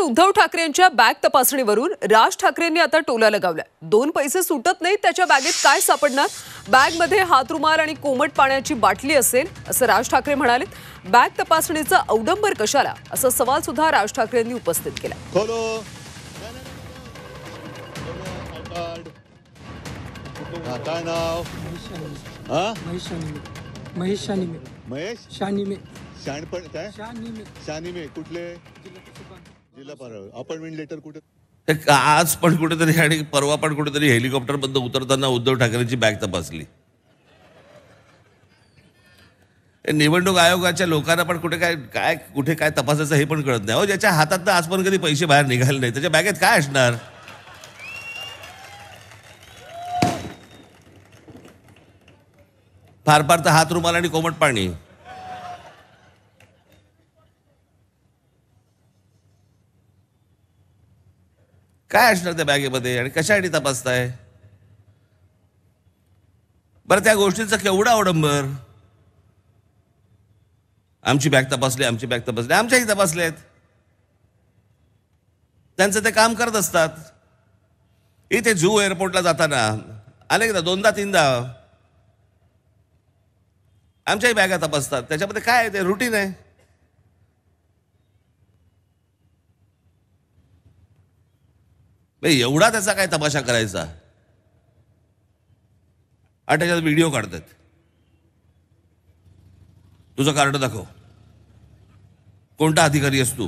उद्धव ठाकरेंच्या बॅग तपासणीवरून राज ठाकरेंनी आता टोला लगावलाय. 2 पैसे सुटत नाहीत त्याच्या बॅगेत काय सापडणार? बॅगमध्ये हातरुमाल आणि कोमट पाण्याची बाटली असेल असं राज ठाकरे म्हणाले. बॅग तपासणीचा अवडंबर कशाला असा सवाल सुद्धा राज ठाकरेंनी उपस्थित केला. काय नाव? महेश शानिमे. महेश शानिमे. शाणपण काय? शानिमे. शानिमे कुठले? जिल्हा पारावर. अपॉइंटमेंट लेटर कुठे? आज पण कुठेतरी आणि परवा पण कुठेतरी हेलिकॉप्टर बंद उतरताना उद्धव ठाकरेंची बॅग तपासली. निवडणूक आयोगाच्या लोकांना पण कुठे काय तपासायचं हे पण कळत नाही. अहो, ज्याच्या हातात आज पण कधी पैसे बाहेर निघाले नाही त्याच्या बॅगेत काय असणार? फार फार तर हात रुमाल आणि कोमट पाणी. काय असणार त्या बॅगेमध्ये आणि कशासाठी तपासताय? बरं, त्या गोष्टीचं केवढं अवडंबर. आमची बॅग तपासली, आमची बॅग तपासली. आमच्याही तपासले आहेत. त्यांचं ते काम करत असतात. इथे जू एअरपोर्टला जाताना अनेकदा 2दा-3दा आमच्याही बॅगा तपासतात. त्याच्यामध्ये काय आहे? ते रुटीन आहे. एवढा त्याचा काय तमाशा करायचा? आणि त्याच्यात व्हिडिओ काढतात. तुझं कार्ड दाखव. कोणता अधिकारी आहेस तू?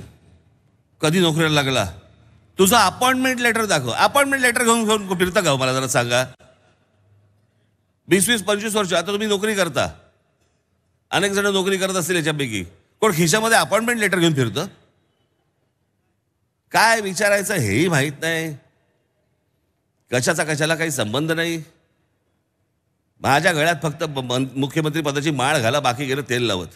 कधी नोकरीला लागला? तुझं अपॉइंटमेंट लेटर दाखव. अपॉइंटमेंट लेटर घेऊन फिरता का? मला जरा सांगा. 20-25 वर्ष आता तुम्ही नोकरी करता. अनेक जण नोकरी करत असतील याच्यापैकी. कोण खिशामध्ये अपॉइंटमेंट लेटर घेऊन फिरतं? काय विचारायचं हेही माहीत नाही. कशाला काही संबंध नाही. माझ्या गळ्यात फक्त मुख्यमंत्री पदाची माळ घाला, बाकी गेलं तेल लावत.